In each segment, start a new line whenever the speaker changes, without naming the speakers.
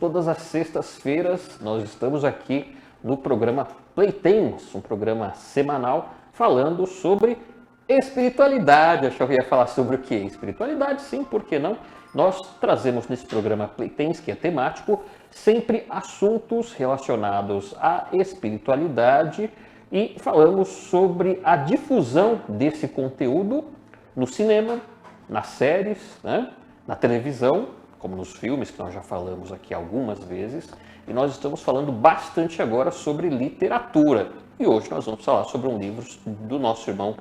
todas as sextas-feiras nós estamos aqui no programa Playtemos, um programa semanal falando sobre espiritualidade. Achei que eu ia falar sobre o que? Espiritualidade, sim, por que não? Nós trazemos nesse programa Playtemos, que é temático, sempre assuntos relacionados à espiritualidade e falamos sobre a difusão desse conteúdo no cinema, nas séries, né? Na televisão, como nos filmes, que nós já falamos aqui algumas vezes, e nós estamos falando bastante agora sobre literatura. E hoje nós vamos falar sobre um livro do nosso irmão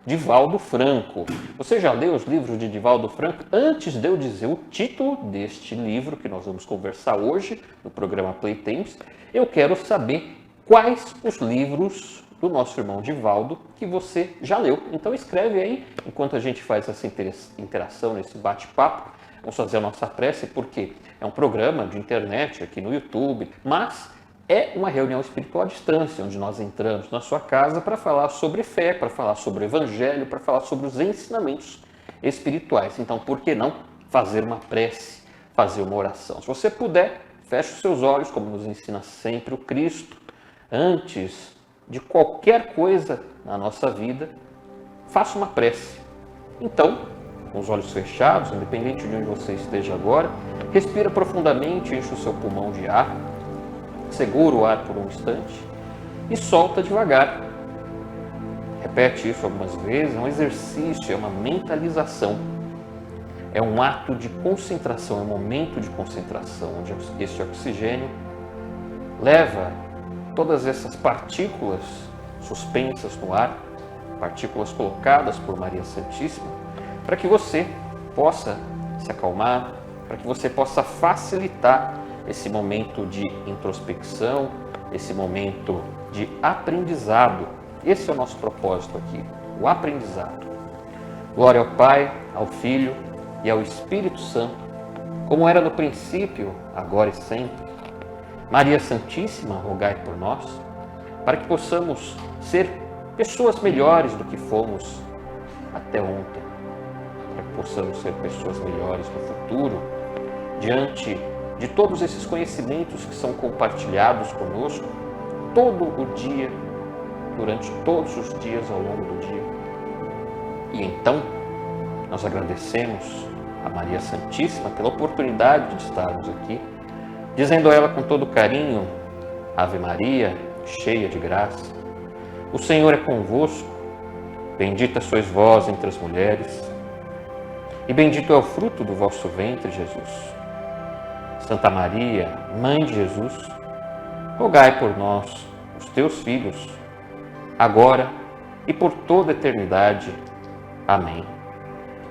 Divaldo Franco. Você já leu os livros de Divaldo Franco? Antes de eu dizer o título deste livro que nós vamos conversar hoje no programa Playtemos, eu quero saber quais os livros do nosso irmão Divaldo que você já leu. Então escreve aí, enquanto a gente faz essa interação, nesse bate-papo. Vamos fazer a nossa prece, porque é um programa de internet aqui no YouTube, mas é uma reunião espiritual à distância, onde nós entramos na sua casa para falar sobre fé, para falar sobre o evangelho, para falar sobre os ensinamentos espirituais. Então, por que não fazer uma prece, fazer uma oração? Se você puder, feche os seus olhos, como nos ensina sempre o Cristo, antes de qualquer coisa na nossa vida, faça uma prece. Então, com os olhos fechados, independente de onde você esteja agora, respira profundamente, enche o seu pulmão de ar, segura o ar por um instante e solta devagar. Repete isso algumas vezes, é um exercício, é uma mentalização. É um ato de concentração, é um momento de concentração, onde esse oxigênio leva todas essas partículas suspensas no ar, partículas colocadas por Maria Santíssima, para que você possa se acalmar, para que você possa facilitar esse momento de introspecção, esse momento de aprendizado. Esse é o nosso propósito aqui, o aprendizado. Glória ao Pai, ao Filho e ao Espírito Santo, como era no princípio, agora e sempre. Maria Santíssima, rogai por nós, para que possamos ser pessoas melhores do que fomos até ontem, para que possamos ser pessoas melhores no futuro, diante de todos esses conhecimentos que são compartilhados conosco todo o dia, durante todos os dias ao longo do dia. E então, nós agradecemos a Maria Santíssima pela oportunidade de estarmos aqui, dizendo a ela com todo carinho: Ave Maria, cheia de graça, o Senhor é convosco, bendita sois vós entre as mulheres, e bendito é o fruto do vosso ventre, Jesus. Santa Maria, Mãe de Jesus, rogai por nós, os teus filhos, agora e por toda a eternidade. Amém.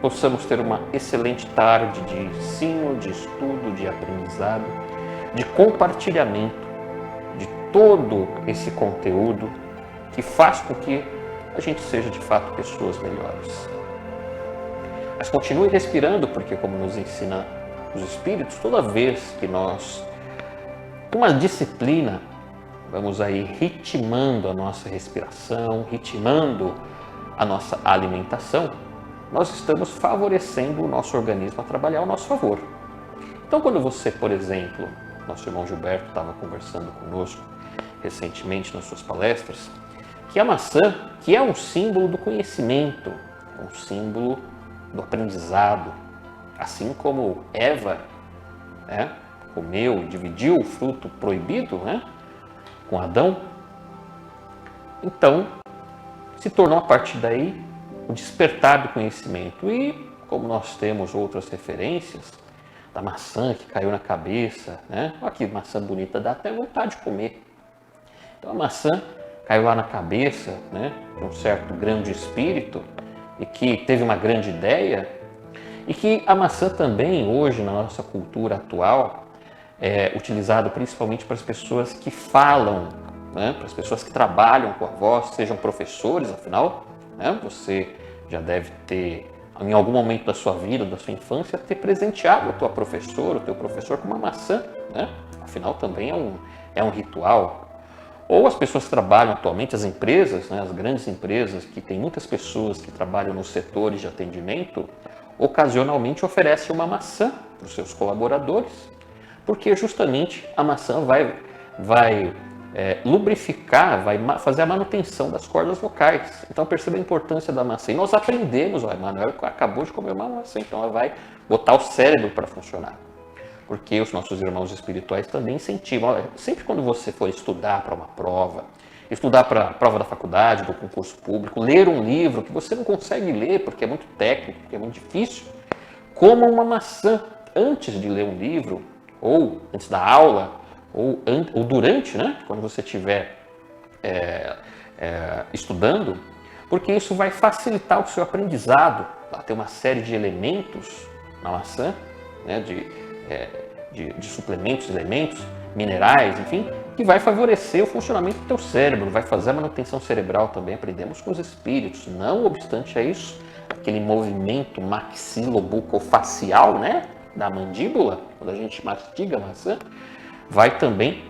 Possamos ter uma excelente tarde de ensino, de estudo, de aprendizado, de compartilhamento de todo esse conteúdo que faz com que a gente seja de fato pessoas melhores. Mas continue respirando, porque como nos ensina os Espíritos, toda vez que nós, com uma disciplina, vamos aí ritmando a nossa respiração, ritmando a nossa alimentação, nós estamos favorecendo o nosso organismo a trabalhar ao nosso favor. Então, quando você, por exemplo, nosso irmão Gilberto estava conversando conosco recentemente nas suas palestras, que a maçã, que é um símbolo do conhecimento, é um símbolo do aprendizado, assim como Eva, comeu, dividiu o fruto proibido, com Adão, então se tornou a partir daí o despertar do conhecimento. E como nós temos outras referências da maçã que caiu na cabeça, olha que maçã bonita, dá até vontade de comer. Então a maçã caiu lá na cabeça, de um certo grande espírito e que teve uma grande ideia, e que a maçã também hoje na nossa cultura atual é utilizada principalmente para as pessoas que falam, para as pessoas que trabalham com a voz, sejam professores, afinal, você já deve ter, em algum momento da sua vida, da sua infância, ter presenteado a tua professora, o teu professor com uma maçã, afinal também é um ritual. Ou as pessoas que trabalham atualmente, as empresas, as grandes empresas, que tem muitas pessoas que trabalham nos setores de atendimento, ocasionalmente oferecem uma maçã para os seus colaboradores, porque justamente a maçã vai lubrificar, vai fazer a manutenção das cordas vocais. Então perceba a importância da maçã. E nós aprendemos, o Emanuel acabou de comer uma maçã, então ela vai botar o cérebro para funcionar. Porque os nossos irmãos espirituais também incentivam. Olha, sempre quando você for estudar para uma prova, estudar para a prova da faculdade, do concurso público, ler um livro que você não consegue ler porque é muito técnico, porque é muito difícil, coma uma maçã antes de ler um livro, ou antes da aula, ou durante, né? Quando você estiver estudando, porque isso vai facilitar o seu aprendizado. Ela tem uma série de elementos na maçã, né? De suplementos, elementos, minerais, enfim, que vai favorecer o funcionamento do teu cérebro, vai fazer a manutenção cerebral também. Aprendemos com os espíritos. Não obstante a isso, aquele movimento maxilobucofacial, né, da mandíbula, quando a gente mastiga a maçã, vai também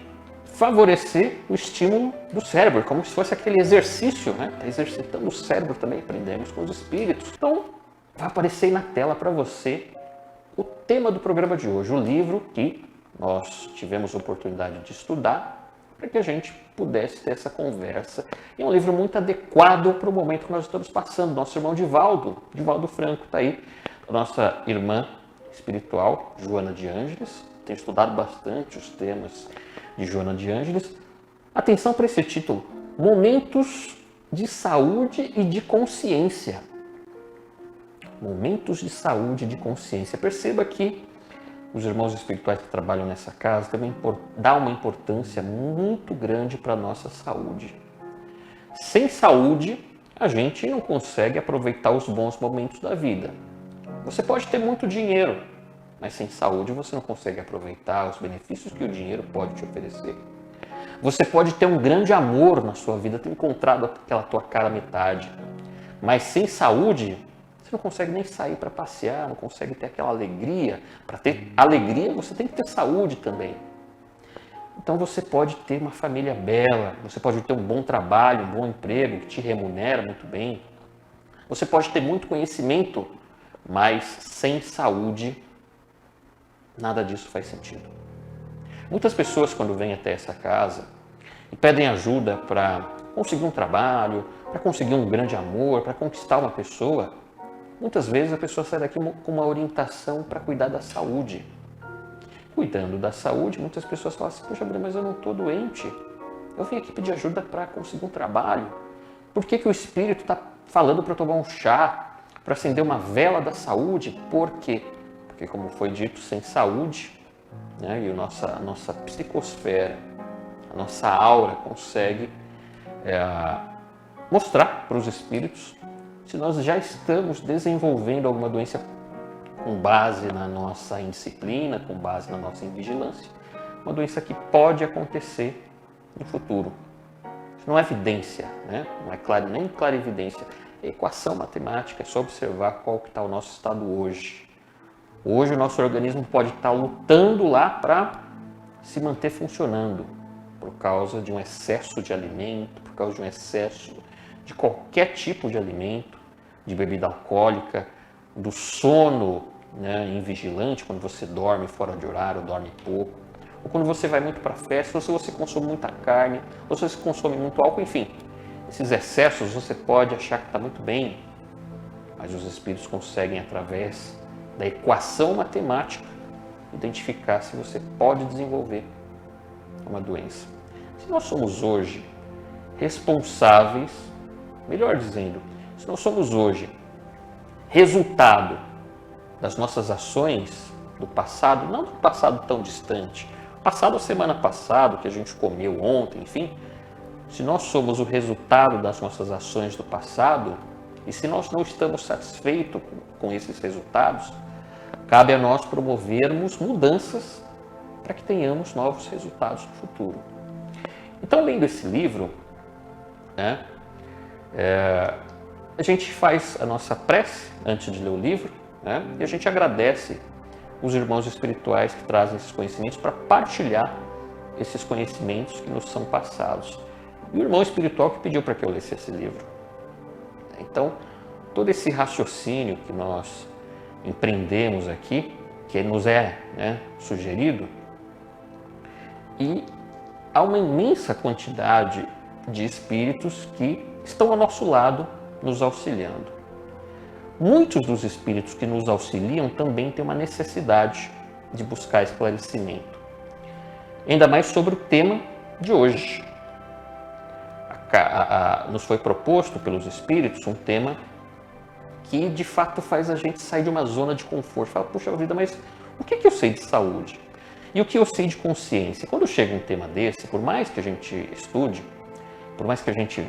favorecer o estímulo do cérebro, como se fosse aquele exercício, né? Tá exercitando o cérebro também, aprendemos com os espíritos. Então, vai aparecer aí na tela para você o tema do programa de hoje, o livro que nós tivemos a oportunidade de estudar para que a gente pudesse ter essa conversa. E é um livro muito adequado para o momento que nós estamos passando. Nosso irmão Divaldo Franco está aí, a nossa irmã espiritual, Joana de Ângeles, tem estudado bastante os temas de Joana de Ângeles. Atenção para esse título, Momentos de Saúde e de Consciência. Momentos de saúde e de consciência. Perceba que os irmãos espirituais que trabalham nessa casa também dão uma importância muito grande para a nossa saúde. Sem saúde, a gente não consegue aproveitar os bons momentos da vida. Você pode ter muito dinheiro, mas sem saúde você não consegue aproveitar os benefícios que o dinheiro pode te oferecer. Você pode ter um grande amor na sua vida, ter encontrado aquela tua cara metade, mas sem saúde você não consegue nem sair para passear, não consegue ter aquela alegria. Para ter alegria, você tem que ter saúde também. Então você pode ter uma família bela, você pode ter um bom trabalho, um bom emprego que te remunera muito bem. Você pode ter muito conhecimento, mas sem saúde, nada disso faz sentido. Muitas pessoas, quando vêm até essa casa e pedem ajuda para conseguir um trabalho, para conseguir um grande amor, para conquistar uma pessoa, muitas vezes a pessoa sai daqui com uma orientação para cuidar da saúde. Cuidando da saúde, muitas pessoas falam assim, poxa, mas eu não estou doente. Eu vim aqui pedir ajuda para conseguir um trabalho. Por que o espírito está falando para eu tomar um chá, para acender uma vela da saúde? Por quê? Porque, como foi dito, sem saúde, né, e a nossa psicosfera, a nossa aura consegue mostrar para os espíritos se nós já estamos desenvolvendo alguma doença com base na nossa indisciplina, com base na nossa invigilância, uma doença que pode acontecer no futuro. Isso não é evidência, né? Não é nem clarividência, é equação matemática, é só observar qual que está o nosso estado hoje. Hoje o nosso organismo pode estar lutando lá para se manter funcionando por causa de um excesso de alimento, por causa de um excesso de qualquer tipo de alimento, de bebida alcoólica, do sono, né, invigilante, quando você dorme fora de horário, dorme pouco, ou quando você vai muito para festa, ou se você consome muita carne, ou se você consome muito álcool, enfim. Esses excessos você pode achar que está muito bem, mas os espíritos conseguem, através da equação matemática, identificar se você pode desenvolver uma doença. Se nós somos hoje responsáveis, melhor dizendo, se nós somos hoje resultado das nossas ações do passado, não do passado tão distante, passado a semana passada, que a gente comeu ontem, enfim, se nós somos o resultado das nossas ações do passado, e se nós não estamos satisfeitos com esses resultados, cabe a nós promovermos mudanças para que tenhamos novos resultados no futuro. Então, lendo esse livro, né, a gente faz a nossa prece antes de ler o livro, né, e a gente agradece os irmãos espirituais que trazem esses conhecimentos para partilhar esses conhecimentos que nos são passados. E o irmão espiritual que pediu para que eu lesse esse livro. Então, todo esse raciocínio que nós empreendemos aqui, que nos é, né, sugerido, E há uma imensa quantidade de espíritos que estão ao nosso lado, nos auxiliando. Muitos dos espíritos que nos auxiliam também têm uma necessidade de buscar esclarecimento. Ainda mais sobre o tema de hoje. Nos foi proposto pelos espíritos um tema que de fato faz a gente sair de uma zona de conforto. Fala, puxa vida, mas o que eu sei de saúde? E o que eu sei de consciência? Quando chega um tema desse, por mais que a gente estude, por mais que a gente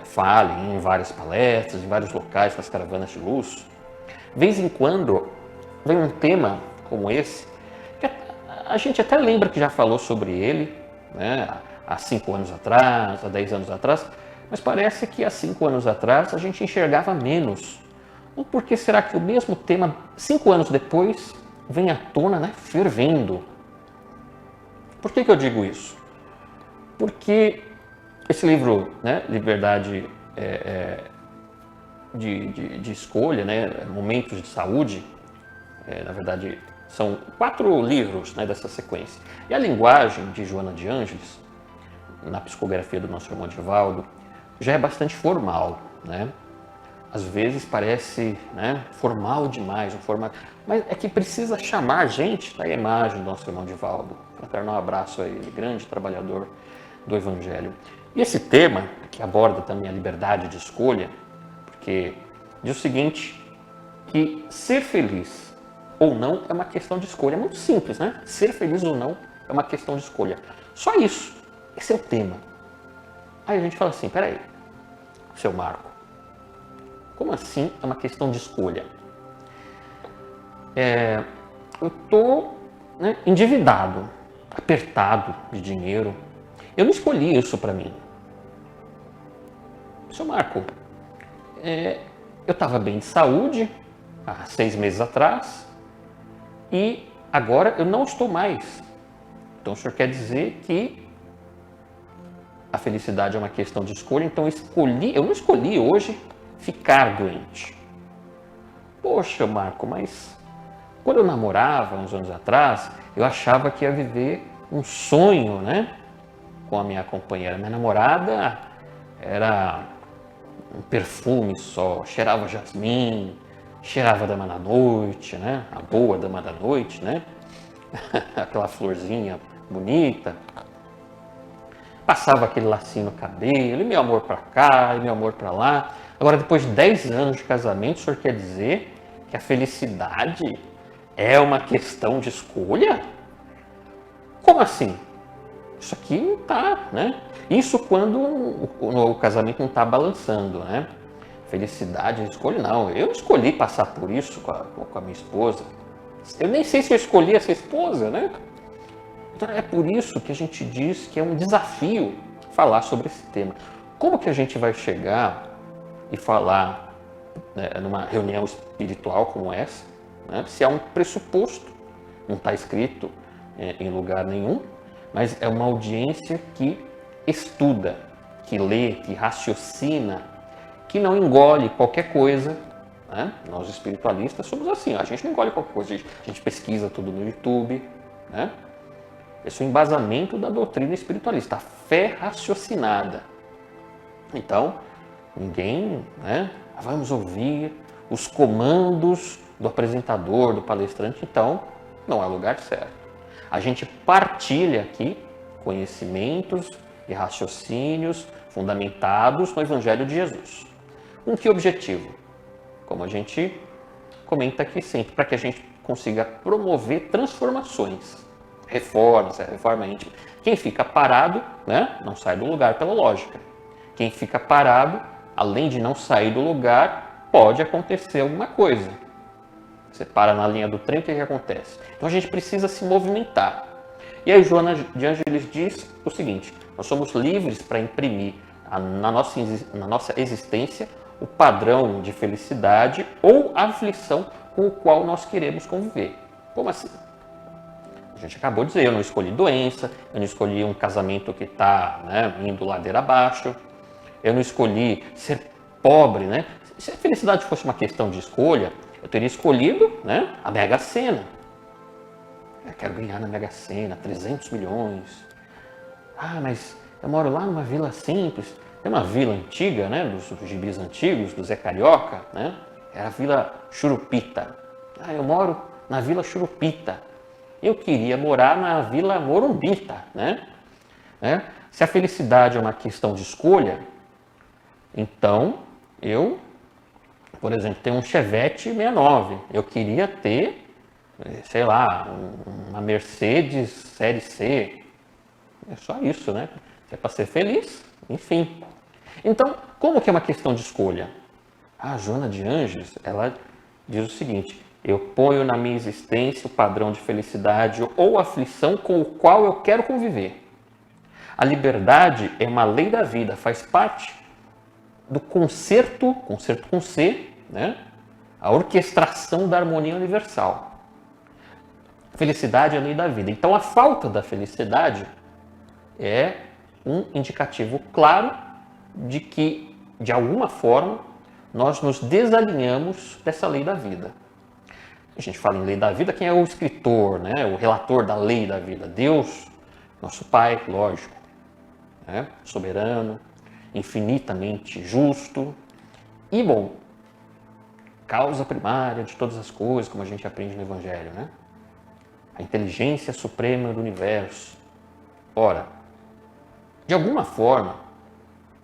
fale em várias palestras, em vários locais, nas caravanas de luz, de vez em quando vem um tema como esse, que a gente até lembra que já falou sobre ele, né, há 5 anos atrás, há 10 anos atrás, mas parece que há 5 anos atrás a gente enxergava menos. Ou por que será que o mesmo tema, 5 anos depois, vem à tona, né, fervendo? Por que eu digo isso? Porque esse livro, né, Liberdade de Escolha, né, Momentos de Saúde, na verdade são 4 livros, né, dessa sequência. E a linguagem de Joana de Ângeles, na psicografia do nosso irmão Divaldo, já é bastante formal, né? Às vezes parece, né, formal demais, mas é que precisa chamar a gente, tá aí a imagem do nosso irmão Divaldo, fraterno abraço a ele, grande trabalhador do Evangelho. E esse tema, que aborda também a liberdade de escolha, porque diz o seguinte, que ser feliz ou não é uma questão de escolha. É muito simples, né? Ser feliz ou não é uma questão de escolha. Só isso. Esse é o tema. Aí a gente fala assim, peraí, seu Marco, como assim é uma questão de escolha? Eu estou, né, endividado, apertado de dinheiro. Eu não escolhi isso para mim. Seu Marco, eu estava bem de saúde há 6 meses atrás e agora eu não estou mais. Então o senhor quer dizer que a felicidade é uma questão de escolha, então eu não escolhi hoje ficar doente. Poxa, Marco, mas quando eu namorava, uns anos atrás, eu achava que ia viver um sonho, né, com a minha companheira. Minha namorada era um perfume só, cheirava jasmim, cheirava dama da noite, né, a boa dama da noite, né, aquela florzinha bonita. Passava aquele lacinho no cabelo, e meu amor pra cá, e meu amor pra lá. Agora, depois de 10 anos de casamento, o senhor quer dizer que a felicidade é uma questão de escolha? Como assim? Isso aqui não tá, né? Isso quando o casamento não está balançando, né? Felicidade, escolha, não. Eu escolhi passar por isso com a minha esposa. Eu nem sei se eu escolhi essa esposa, né? Então é por isso que a gente diz que é um desafio falar sobre esse tema. Como que a gente vai chegar e falar, né, numa reunião espiritual como essa, né, se há um pressuposto, não está escrito em lugar nenhum, mas é uma audiência que estuda, que lê, que raciocina, que não engole qualquer coisa, né? Nós espiritualistas somos assim, a gente não engole qualquer coisa, a gente pesquisa tudo no YouTube, né? Esse é o embasamento da doutrina espiritualista, a fé raciocinada. Então, ninguém, né, vamos ouvir os comandos do apresentador, do palestrante, então não é o lugar certo. A gente partilha aqui conhecimentos e raciocínios fundamentados no Evangelho de Jesus. Com que objetivo? Como a gente comenta aqui sempre, para que a gente consiga promover transformações, reformas, reforma íntima. Quem fica parado, né, não sai do lugar pela lógica. Quem fica parado, além de não sair do lugar, pode acontecer alguma coisa. Você para na linha do trem, o que acontece? Então a gente precisa se movimentar. E aí Joana de Ângeles diz o seguinte, nós somos livres para imprimir na nossa existência o padrão de felicidade ou aflição com o qual nós queremos conviver. Como assim? A gente acabou de dizer, eu não escolhi doença, eu não escolhi um casamento que está, né, indo ladeira abaixo, eu não escolhi ser pobre, né? Se a felicidade fosse uma questão de escolha, eu teria escolhido, né, a Mega Sena. Eu quero ganhar na Mega Sena 300 milhões, mas eu moro lá numa vila simples. Tem uma vila antiga, né, dos gibis antigos, do Zé Carioca, né? Era a Vila Churupita. Eu moro na Vila Churupita. Eu queria morar na Vila Morumbita, né? Se a felicidade é uma questão de escolha, então eu, por exemplo, tenho um Chevette 69. Eu queria ter, sei lá, uma Mercedes Série C. É só isso, né? Se é para ser feliz, enfim. Então, como que é uma questão de escolha? A Joana de Anjos, ela diz o seguinte: eu ponho na minha existência o padrão de felicidade ou aflição com o qual eu quero conviver. A liberdade é uma lei da vida, faz parte do concerto com C, né? A orquestração da harmonia universal. Felicidade é a lei da vida. Então, a falta da felicidade é um indicativo claro de que, de alguma forma, nós nos desalinhamos dessa lei da vida. A gente fala em lei da vida, quem é o escritor, né? O relator da lei da vida? Deus, nosso Pai, lógico, né? Soberano, infinitamente justo e bom. Causa primária de todas as coisas, como a gente aprende no Evangelho, né? A inteligência suprema do universo. Ora, de alguma forma,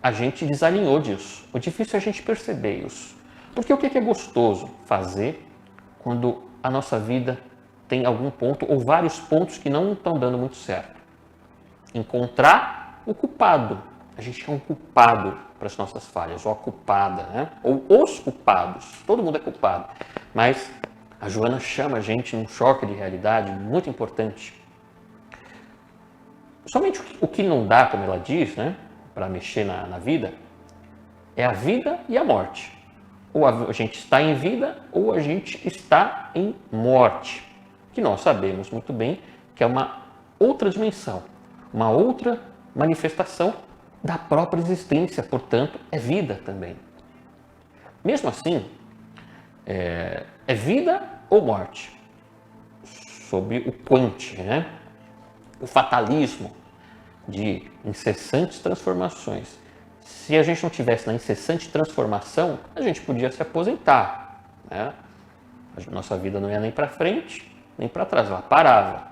a gente desalinhou disso. O difícil é a gente perceber isso. Porque o que é gostoso fazer quando a nossa vida tem algum ponto ou vários pontos que não estão dando muito certo? Encontrar o culpado. A gente é um culpado para as nossas falhas, ou a culpada, né? Ou os culpados. Todo mundo é culpado. Mas a Joana chama a gente num choque de realidade muito importante. Somente o que não dá, como ela diz, né, para mexer na vida, é a vida e a morte. Ou a gente está em vida ou a gente está em morte. Que nós sabemos muito bem que é uma outra dimensão, uma outra manifestação da própria existência, portanto, é vida também. Mesmo assim, é vida ou morte? Sob o quante, né? O fatalismo de incessantes transformações. Se a gente não tivesse na incessante transformação, a gente podia se aposentar, né? A nossa vida não ia nem para frente, nem para trás, ela parava.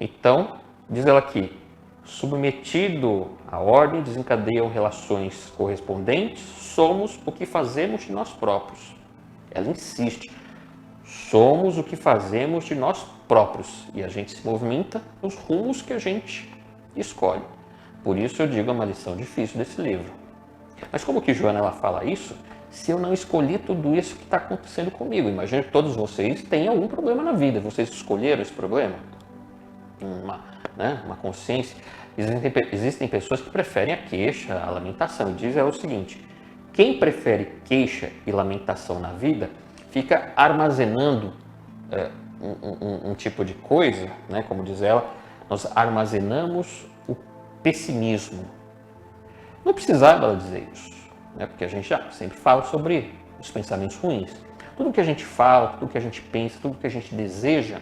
Então, diz ela aqui, submetido à ordem, desencadeiam relações correspondentes, somos o que fazemos de nós próprios. Ela insiste, somos o que fazemos de nós próprios e a gente se movimenta nos rumos que a gente escolhe. Por isso eu digo, é uma lição difícil desse livro. Mas como que Joana ela fala isso, se eu não escolhi tudo isso que está acontecendo comigo? Imagino que todos vocês têm algum problema na vida, vocês escolheram esse problema? Uma consciência. Existem pessoas que preferem a queixa, a lamentação. E diz o seguinte, quem prefere queixa e lamentação na vida, fica armazenando um tipo de coisa, né? Como diz ela, nós armazenamos o pessimismo. Não precisava ela dizer isso, né? Porque a gente já sempre fala sobre os pensamentos ruins. Tudo que a gente fala, tudo que a gente pensa, tudo que a gente deseja,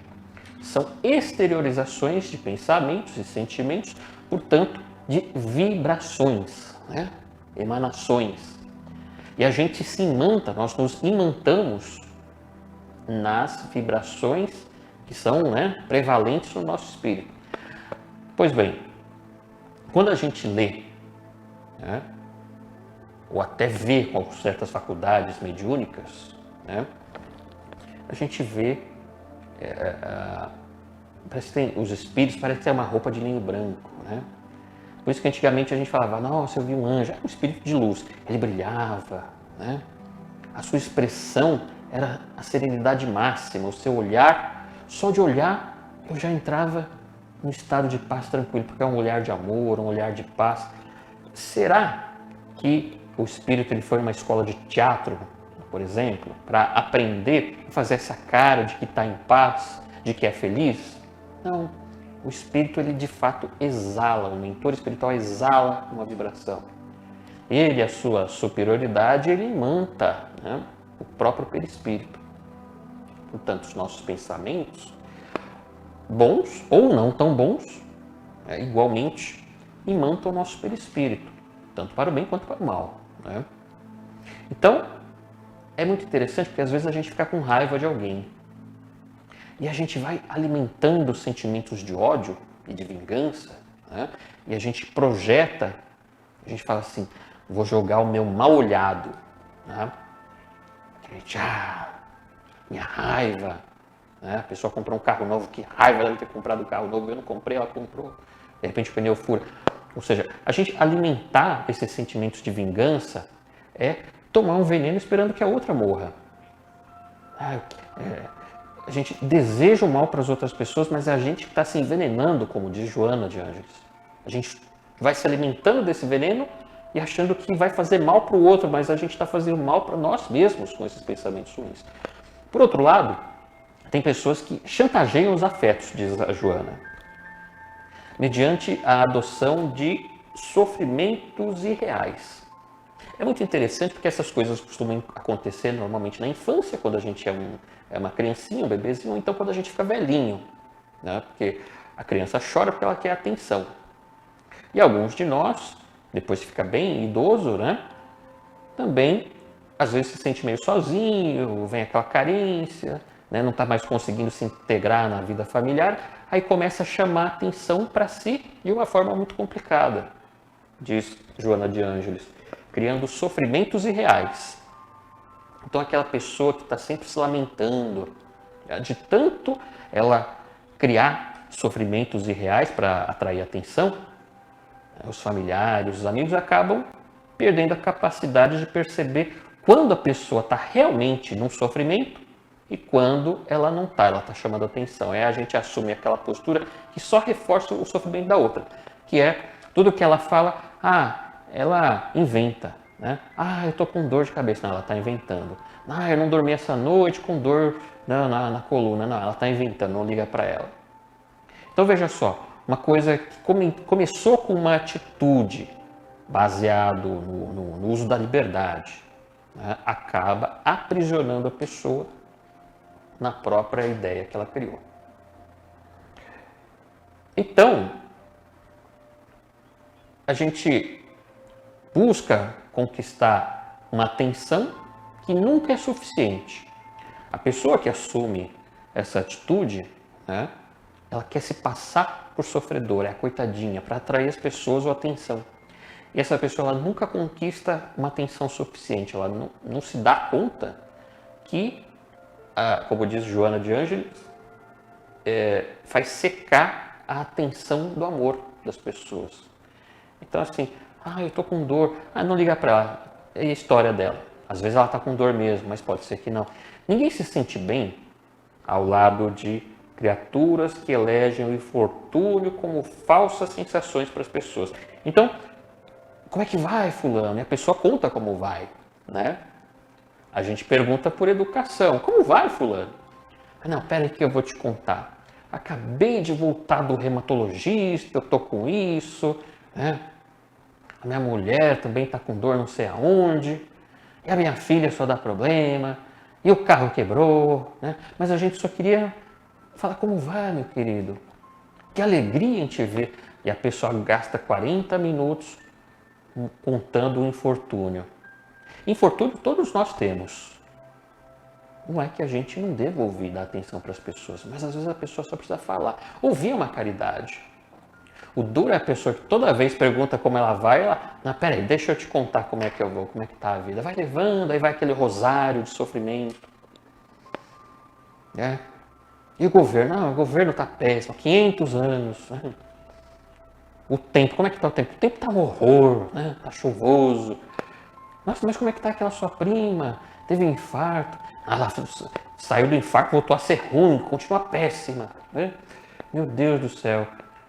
são exteriorizações de pensamentos e sentimentos, portanto, de vibrações, né? Emanações. E a gente se imanta, nós nos imantamos nas vibrações que são, né, prevalentes no nosso espírito. Pois bem, quando a gente lê, né, ou até vê com certas faculdades mediúnicas, né, a gente vê parece que os espíritos parecem ter uma roupa de linho branco, né? Por isso que antigamente a gente falava, nossa, eu vi um anjo, era um espírito de luz, ele brilhava, né? A sua expressão era a serenidade máxima, o seu olhar, só de olhar eu já entrava num estado de paz tranquilo, porque é um olhar de amor, um olhar de paz. Será que o espírito ele foi numa escola de teatro, por exemplo, para aprender a fazer essa cara de que está em paz, de que é feliz? Não. O espírito, ele de fato exala, o mentor espiritual exala uma vibração. Ele, a sua superioridade, ele imanta, né, o próprio perispírito. Portanto, os nossos pensamentos, bons ou não tão bons, igualmente imantam o nosso perispírito, tanto para o bem quanto para o mal. Né? Então, é muito interessante porque às vezes a gente fica com raiva de alguém e a gente vai alimentando sentimentos de ódio e de vingança, né? E a gente projeta, a gente fala assim, vou jogar o meu mal olhado, né? A gente, minha raiva, né? A pessoa comprou um carro novo, que raiva deve ter comprado um carro novo, eu não comprei, ela comprou, de repente o pneu fura. Ou seja, a gente alimentar esses sentimentos de vingança é tomar um veneno esperando que a outra morra. A gente deseja o mal para as outras pessoas, mas é a gente que está se envenenando, como diz Joana de Ângeles. A gente vai se alimentando desse veneno e achando que vai fazer mal para o outro, mas a gente está fazendo mal para nós mesmos com esses pensamentos ruins. Por outro lado, tem pessoas que chantageiam os afetos, diz a Joana, mediante a adoção de sofrimentos irreais. É muito interessante porque essas coisas costumam acontecer normalmente na infância, quando a gente é uma criancinha, um bebezinho, ou então quando a gente fica velhinho, né? Porque a criança chora porque ela quer atenção. E alguns de nós, depois que fica bem idoso, né? Também às vezes se sente meio sozinho, vem aquela carência, né? Não está mais conseguindo se integrar na vida familiar, aí começa a chamar atenção para si de uma forma muito complicada, diz Joana de Ângeles, criando sofrimentos irreais. Então aquela pessoa que está sempre se lamentando, de tanto ela criar sofrimentos irreais para atrair atenção, os familiares, os amigos acabam perdendo a capacidade de perceber quando a pessoa está realmente num sofrimento e quando ela não está, ela está chamando atenção. Aí a gente assume aquela postura que só reforça o sofrimento da outra, que é tudo que ela fala, ela inventa, né? Eu estou com dor de cabeça. Não, ela está inventando. Eu não dormi essa noite com dor na coluna. Não, ela está inventando, não liga para ela. Então veja só, uma coisa que começou com uma atitude baseado no uso da liberdade, né? Acaba aprisionando a pessoa na própria ideia que ela criou. Então, a gente busca conquistar uma atenção que nunca é suficiente. A pessoa que assume essa atitude, né, ela quer se passar por sofredora, é a coitadinha, para atrair as pessoas ou atenção. E essa pessoa ela nunca conquista uma atenção suficiente, ela não se dá conta que, como diz Joana de Ângeles, faz secar a atenção do amor das pessoas. Então assim, eu estou com dor, não liga para ela, é a história dela. Às vezes ela está com dor mesmo, mas pode ser que não. Ninguém se sente bem ao lado de criaturas que elegem o infortúnio como falsas sensações para as pessoas. Então, como é que vai, fulano? E a pessoa conta como vai, né? A gente pergunta por educação, como vai, fulano? Não, pera aí que eu vou te contar. Acabei de voltar do reumatologista, eu tô com isso, né? A minha mulher também está com dor não sei aonde, e a minha filha só dá problema, e o carro quebrou, né? Mas a gente só queria falar como vai, meu querido. Que alegria em te ver. E a pessoa gasta 40 minutos contando o infortúnio. Infortúnio todos nós temos. Não é que a gente não deva ouvir, dar atenção para as pessoas, mas às vezes a pessoa só precisa falar. Ouvir é uma caridade. O duro é a pessoa que toda vez pergunta como ela vai, peraí, deixa eu te contar como é que eu vou, como é que tá a vida. Vai levando, aí vai aquele rosário de sofrimento. E o governo? O governo tá péssimo, 500 anos. Né? O tempo, como é que tá o tempo? O tempo tá um horror, né? Tá chuvoso. Nossa, mas como é que tá aquela sua prima? Teve um infarto. Ela saiu do infarto, voltou a ser ruim, continua péssima. Né? Meu Deus do céu.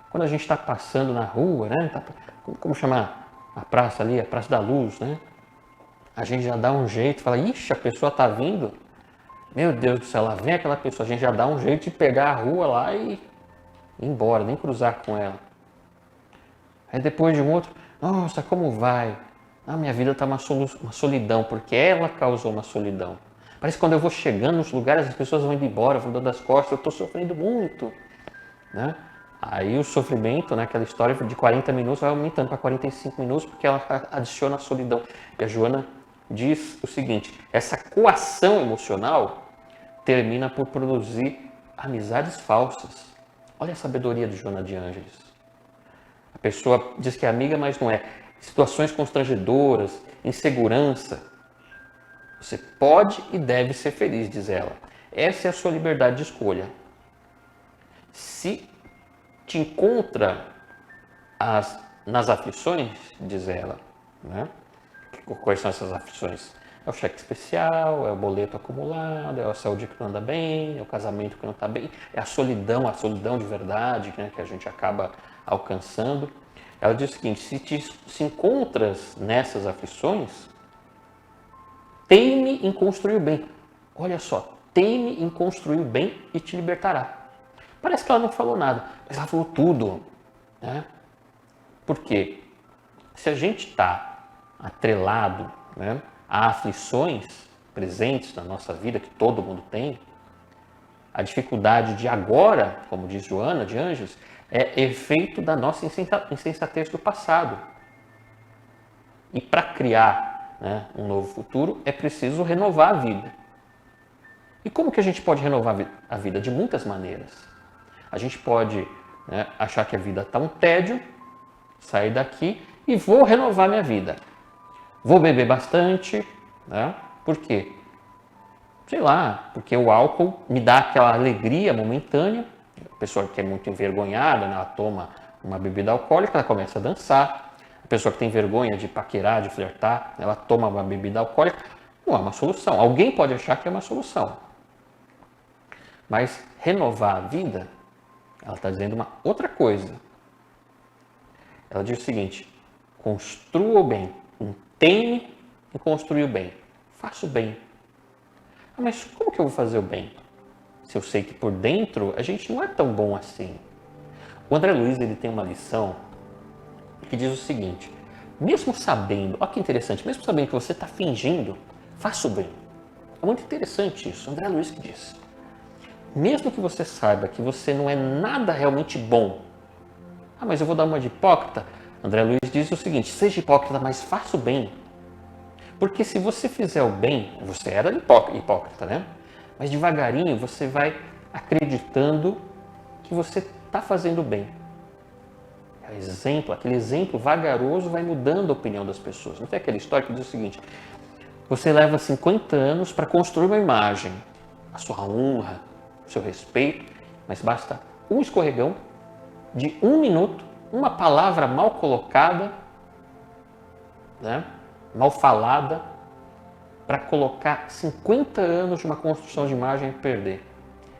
Quando a gente está passando na rua, né? Como chamar a praça ali, a Praça da Luz, né? A gente já dá um jeito, fala, ixi, a pessoa tá vindo. Meu Deus do céu, lá vem aquela pessoa. A gente já dá um jeito de pegar a rua lá e ir embora, nem cruzar com ela. Aí depois de um outro, nossa, como vai? Minha vida está uma solidão, porque ela causou uma solidão. Parece que quando eu vou chegando nos lugares, as pessoas vão indo embora, vão dando as costas, eu estou sofrendo muito. Né? Aí o sofrimento, né, aquela história de 40 minutos vai aumentando para 45 minutos porque ela adiciona a solidão. E a Joana diz o seguinte: essa coação emocional termina por produzir amizades falsas. Olha a sabedoria de Joana de Ângeles. A pessoa diz que é amiga, mas não é. Situações constrangedoras, insegurança. Você pode e deve ser feliz, diz ela. Essa é a sua liberdade de escolha. Se te encontra nas aflições, diz ela, né? Quais são essas aflições? É o cheque especial, é o boleto acumulado, é a saúde que não anda bem, é o casamento que não está bem, é a solidão de verdade, né, que a gente acaba alcançando. Ela diz o seguinte: se encontras nessas aflições, teime em construir o bem. Olha só, teime em construir o bem e te libertará. Parece que ela não falou nada, mas ela falou tudo, né? Por quê? Se a gente está atrelado, né, a aflições presentes na nossa vida, que todo mundo tem, a dificuldade de agora, como diz Joana de Ângeles, é efeito da nossa insensatez do passado. E para criar, né, um novo futuro, é preciso renovar a vida. E como que a gente pode renovar a vida? De muitas maneiras. A gente pode, né, achar que a vida está um tédio, sair daqui e vou renovar minha vida. Vou beber bastante, né? Por quê? Sei lá, porque o álcool me dá aquela alegria momentânea. A pessoa que é muito envergonhada, né, ela toma uma bebida alcoólica, ela começa a dançar. A pessoa que tem vergonha de paquerar, de flertar, ela toma uma bebida alcoólica. Não é uma solução. Alguém pode achar que é uma solução. Mas renovar a vida, ela está dizendo uma outra coisa. Ela diz o seguinte: construa o bem, empenhe em construir o bem, faça o bem. Ah, mas como que eu vou fazer o bem? Se eu sei que por dentro a gente não é tão bom assim. O André Luiz, ele tem uma lição que diz o seguinte: mesmo sabendo, olha que interessante, mesmo sabendo que você está fingindo, faça o bem. É muito interessante isso, André Luiz que diz. Mesmo que você saiba que você não é nada realmente bom, ah, mas eu vou dar uma de hipócrita. André Luiz diz o seguinte: seja hipócrita, mas faça o bem. Porque se você fizer o bem, você era hipócrita, né? Mas devagarinho você vai acreditando que você está fazendo o bem. Aquele exemplo vagaroso vai mudando a opinião das pessoas. Não tem aquela história que diz o seguinte: você leva 50 anos para construir uma imagem, a sua honra, o seu respeito, mas basta um escorregão de 1 minuto, uma palavra mal colocada, né, mal falada, para colocar 50 anos de uma construção de imagem e perder.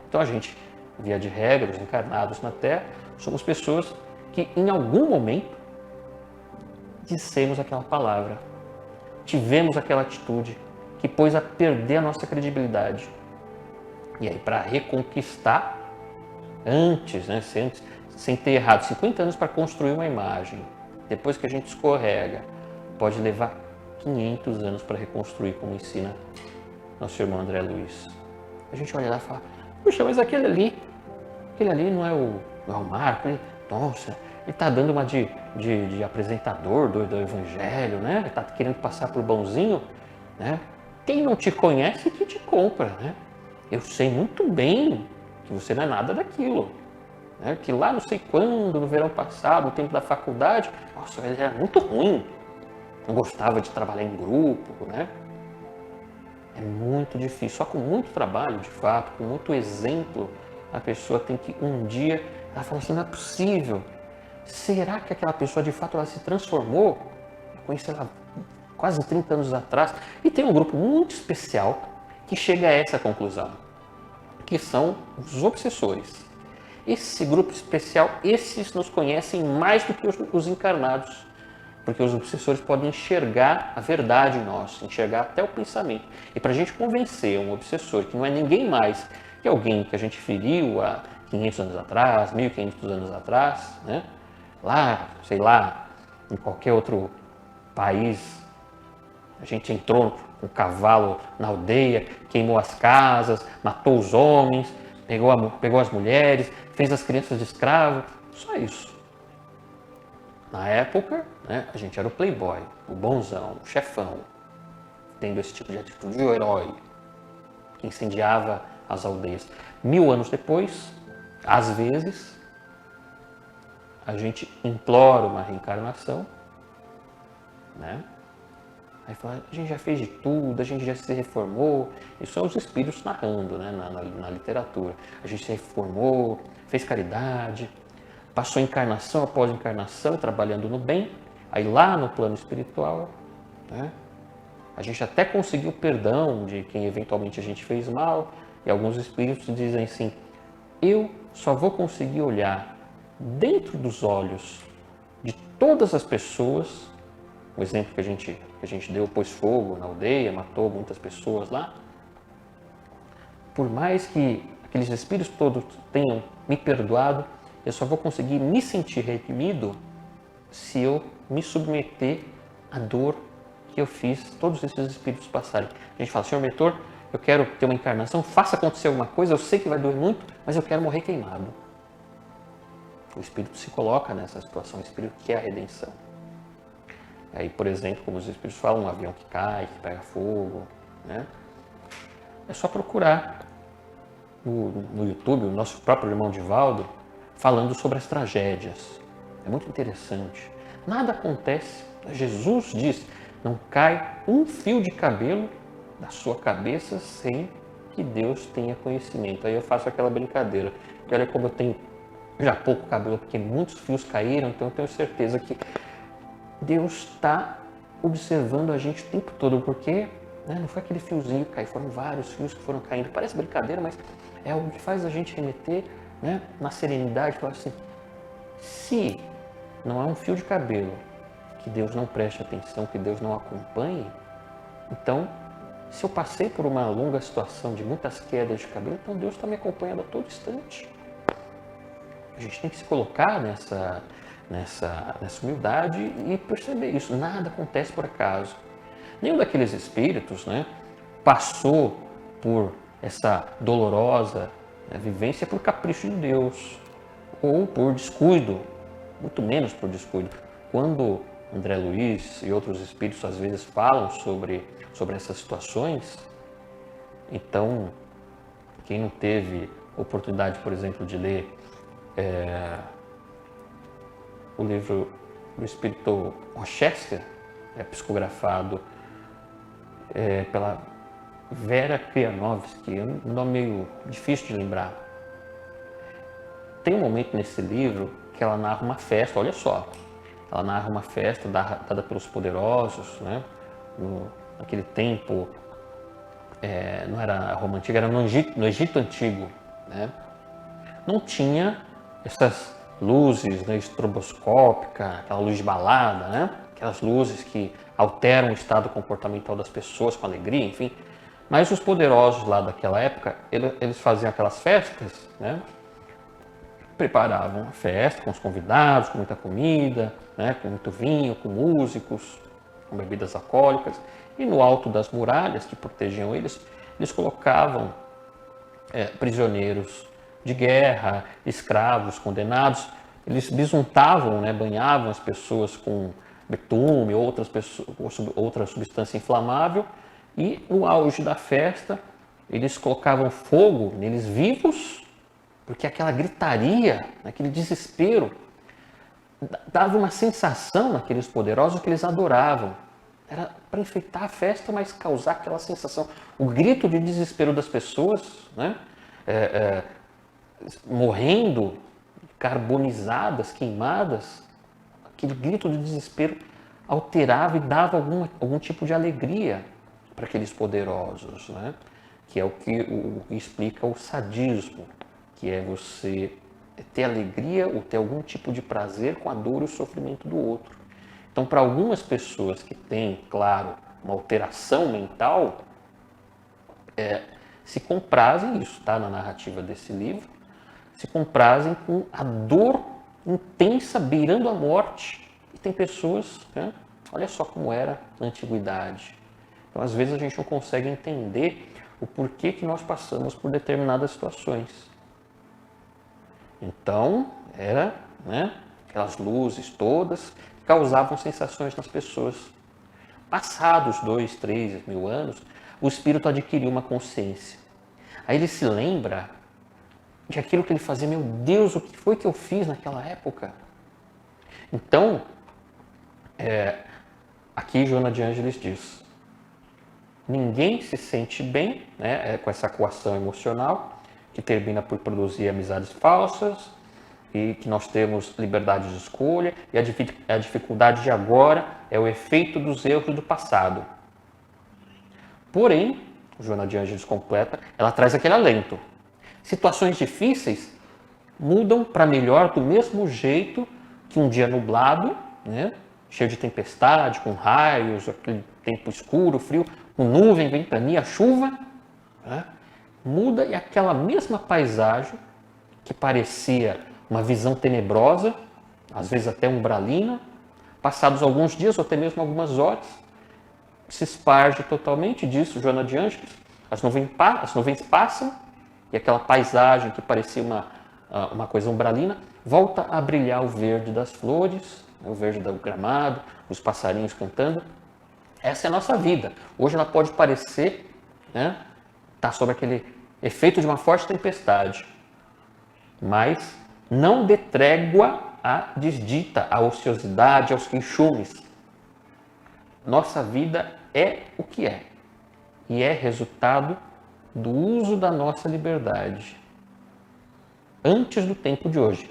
Então a gente, via de regra, os encarnados na Terra, somos pessoas que em algum momento dissemos aquela palavra, tivemos aquela atitude que pôs a perder a nossa credibilidade. E aí, para reconquistar, antes, né, sem ter errado 50 anos para construir uma imagem, depois que a gente escorrega, pode levar 500 anos para reconstruir, como ensina nosso irmão André Luiz. A gente olha lá e fala: puxa, mas aquele ali não é o Marco, nossa, ele está dando uma de apresentador do Evangelho, né? Ele está querendo passar por bonzinho, né? Quem não te conhece que te compra, né? Eu sei muito bem que você não é nada daquilo, né? Que lá não sei quando, no verão passado, no tempo da faculdade, nossa, ele era muito ruim, não gostava de trabalhar em grupo, né? É muito difícil, só com muito trabalho, de fato, com muito exemplo, a pessoa tem que um dia, ela fala assim: não é possível. Será que aquela pessoa de fato ela se transformou? Eu conheci ela quase 30 anos atrás. E tem um grupo muito especial que chega a essa conclusão, que são os obsessores. Esse grupo especial, esses nos conhecem mais do que os encarnados, porque os obsessores podem enxergar a verdade em nós, enxergar até o pensamento. E para a gente convencer um obsessor que não é ninguém mais que alguém que a gente feriu há 500 anos atrás, 1500 anos atrás, né? Lá, sei lá, em qualquer outro país, a gente entrou com um cavalo na aldeia, queimou as casas, matou os homens, pegou as mulheres, fez as crianças de escravo, só isso. Na época, né, a gente era o playboy, o bonzão, o chefão, tendo esse tipo de atitude, o herói, que incendiava as aldeias. 1000 anos depois, às vezes, a gente implora uma reencarnação, né? Aí fala, a gente já fez de tudo, a gente já se reformou. Isso são os espíritos narrando, né, na literatura. A gente se reformou, fez caridade, passou encarnação após encarnação, trabalhando no bem. Aí lá no plano espiritual, né, a gente até conseguiu perdão de quem eventualmente a gente fez mal. E alguns espíritos dizem assim, eu só vou conseguir olhar dentro dos olhos de todas as pessoas. O exemplo que a gente deu, pôs fogo na aldeia, matou muitas pessoas lá. Por mais que aqueles espíritos todos tenham me perdoado, eu só vou conseguir me sentir redimido se eu me submeter à dor que eu fiz todos esses espíritos passarem. A gente fala, Senhor mentor, eu quero ter uma encarnação, faça acontecer alguma coisa, eu sei que vai doer muito, mas eu quero morrer queimado. O espírito se coloca nessa situação, o espírito quer a redenção. Aí, por exemplo, como os espíritos falam, um avião que cai, que pega fogo, né? É só procurar no YouTube o nosso próprio irmão Divaldo falando sobre as tragédias. É muito interessante. Nada acontece. Jesus diz, não cai um fio de cabelo da sua cabeça sem que Deus tenha conhecimento. Aí eu faço aquela brincadeira. E olha como eu tenho já pouco cabelo, porque muitos fios caíram, então eu tenho certeza que Deus está observando a gente o tempo todo, porque não foi aquele fiozinho que caiu, foram vários fios que foram caindo. Parece brincadeira, mas é algo que faz a gente remeter, né, na serenidade, falar assim, se não é um fio de cabelo que Deus não preste atenção, que Deus não acompanhe, então, se eu passei por uma longa situação de muitas quedas de cabelo, então Deus está me acompanhando a todo instante. A gente tem que se colocar nessa humildade e perceber isso. Nada acontece por acaso. Nenhum daqueles espíritos, né, passou por essa dolorosa, né, vivência por capricho de Deus ou por descuido, muito menos por descuido. Quando André Luiz e outros espíritos às vezes falam sobre essas situações, então quem não teve oportunidade, por exemplo, de ler o livro do espírito Rochester, psicografado pela Vera Krianovsky, um nome meio difícil de lembrar. Tem um momento nesse livro que ela narra uma festa, olha só, ela narra uma festa dada pelos poderosos, né? Naquele tempo, não era Roma Antiga, era no Egito Antigo, né? Não tinha essas luzes, né, estroboscópica, aquela luz de balada, né? Aquelas luzes que alteram o estado comportamental das pessoas com alegria, enfim. Mas os poderosos lá daquela época, eles faziam aquelas festas, né? Preparavam a festa com os convidados, com muita comida, né? Com muito vinho, com músicos, com bebidas alcoólicas. E no alto das muralhas que protegiam eles colocavam prisioneiros de guerra, escravos, condenados. Eles bisuntavam, né, banhavam as pessoas com betume, outra substância inflamável, e no auge da festa eles colocavam fogo neles vivos, porque aquela gritaria, aquele desespero, dava uma sensação naqueles poderosos que eles adoravam. Era para enfeitar a festa, mas causar aquela sensação, o grito de desespero das pessoas, né? Morrendo, carbonizadas, queimadas, aquele grito de desespero alterava e dava algum tipo de alegria para aqueles poderosos, né? Que é o que explica o sadismo, que é você ter alegria ou ter algum tipo de prazer com a dor e o sofrimento do outro. Então, para algumas pessoas que têm, claro, uma alteração mental, se comprazem, isso está na narrativa desse livro, se comprazem com a dor intensa beirando a morte. E tem pessoas, né, olha só como era na antiguidade. Então, às vezes a gente não consegue entender o porquê que nós passamos por determinadas situações. Então, era, né, aquelas luzes todas causavam sensações nas pessoas. Passados 2, 3 mil anos, o espírito adquiriu uma consciência. Aí ele se lembra de aquilo que ele fazia. Meu Deus, o que foi que eu fiz naquela época? Então, aqui Joana de Ângeles diz: ninguém se sente bem, né, com essa coação emocional que termina por produzir amizades falsas e que nós temos liberdade de escolha, e a dificuldade de agora é o efeito dos erros do passado. Porém, Joana de Ângeles completa, ela traz aquele alento. Situações difíceis mudam para melhor do mesmo jeito que um dia nublado, né, cheio de tempestade, com raios, aquele tempo escuro, frio, com nuvem, ventania, chuva, né, muda e aquela mesma paisagem que parecia uma visão tenebrosa, às vezes até umbralina, passados alguns dias ou até mesmo algumas horas, se esparge totalmente disso, Joana de Ângeles, as nuvens passam e aquela paisagem que parecia uma coisa umbralina volta a brilhar o verde das flores, o verde do gramado, os passarinhos cantando. Essa é a nossa vida. Hoje ela pode parecer, né, tá sob aquele efeito de uma forte tempestade, mas não dê trégua à desdita, à ociosidade, aos queixumes. Nossa vida é o que é, e é resultado do uso da nossa liberdade antes do tempo de hoje.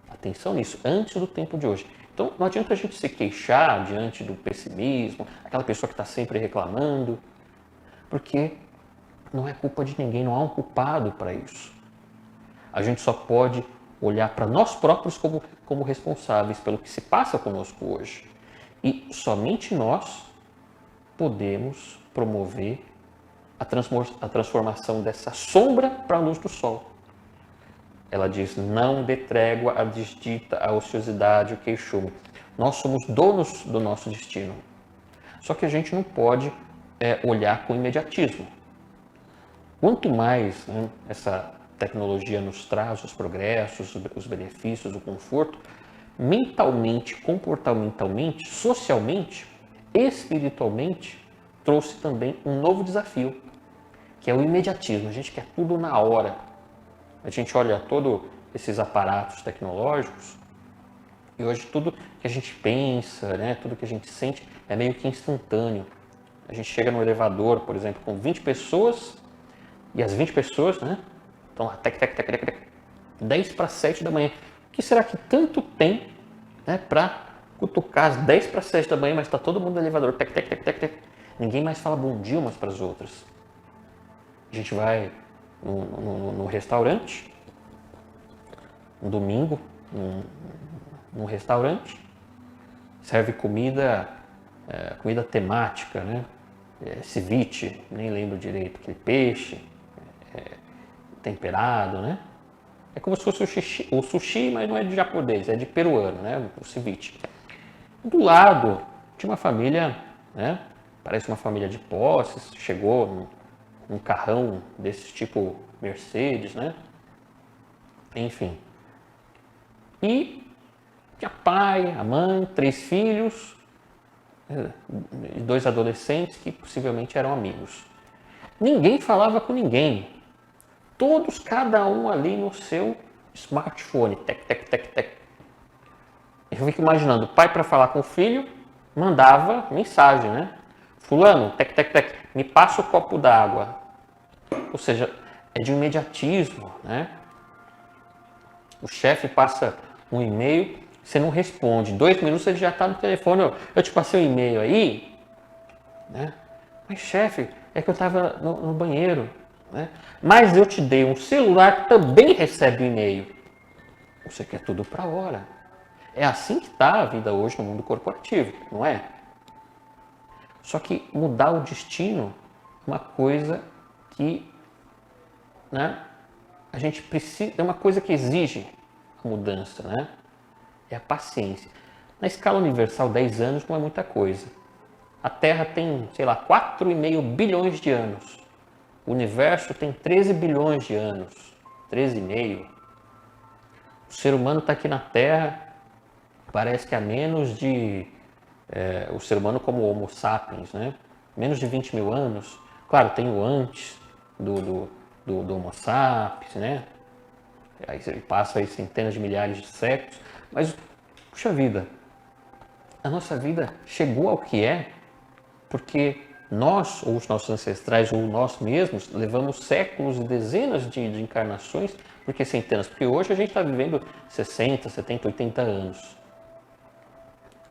Atenção nisso, antes do tempo de hoje. Então não adianta a gente se queixar diante do pessimismo, aquela pessoa que está sempre reclamando, porque não é culpa de ninguém, não há um culpado para isso. A gente só pode olhar para nós próprios como responsáveis pelo que se passa conosco hoje. E somente nós podemos promover a transformação dessa sombra para a luz do sol. Ela diz: não dê trégua à desdita, à ociosidade, ao queixume. Nós somos donos do nosso destino. Só que a gente não pode olhar com imediatismo. Quanto mais, né, essa tecnologia nos traz os progressos, os benefícios, o conforto, mentalmente, comportamentalmente, socialmente, espiritualmente, trouxe também um novo desafio, que é o imediatismo. A gente quer tudo na hora. A gente olha todos esses aparatos tecnológicos e hoje tudo que a gente pensa, né, tudo que a gente sente é meio que instantâneo. A gente chega no elevador, por exemplo, com 20 pessoas e as 20 pessoas, né, estão lá, 10 para 7 da manhã. O que será que tanto tem, né, para cutucar às 10 para 7 da manhã, mas está todo mundo no elevador, ninguém mais fala bom dia umas para as outras. A gente vai no restaurante, um domingo, num restaurante, serve comida temática, né? Ceviche, nem lembro direito, aquele peixe temperado, né? É como se fosse o sushi, mas não é de japonês, é de peruano, né? O ceviche. Do lado tinha uma família, né? Parece uma família de posses, chegou num carrão desse tipo Mercedes, né? Enfim. E tinha pai, a mãe, 3 filhos, 2 adolescentes que possivelmente eram amigos. Ninguém falava com ninguém. Todos, cada um ali no seu smartphone. Eu fico imaginando, o pai para falar com o filho mandava mensagem, né? Fulano, me passa o copo d'água. Ou seja, é de um imediatismo, né? O chefe passa um e-mail, você não responde. 2 minutos ele já está no telefone. Eu te passei um e-mail aí, né? Mas chefe, é que eu estava no banheiro, né? Mas eu te dei um celular que também recebe o e-mail. Você quer tudo para a hora. É assim que está a vida hoje no mundo corporativo, não é? Só que mudar o destino é uma coisa que, né, a gente precisa, é uma coisa que exige a mudança, né? É a paciência. Na escala universal, 10 anos não é muita coisa. A Terra tem, 4,5 bilhões de anos. O universo tem 13 bilhões de anos. 13,5. O ser humano está aqui na Terra, parece que há menos de... o ser humano como Homo sapiens, né? Menos de 20 mil anos. Claro, tem o antes do Homo sapiens, né? Aí ele passa aí centenas de milhares de séculos. Mas, puxa vida, a nossa vida chegou ao que é porque nós, ou os nossos ancestrais, ou nós mesmos, levamos séculos e dezenas de encarnações, porque centenas, porque hoje a gente está vivendo 60, 70, 80 anos.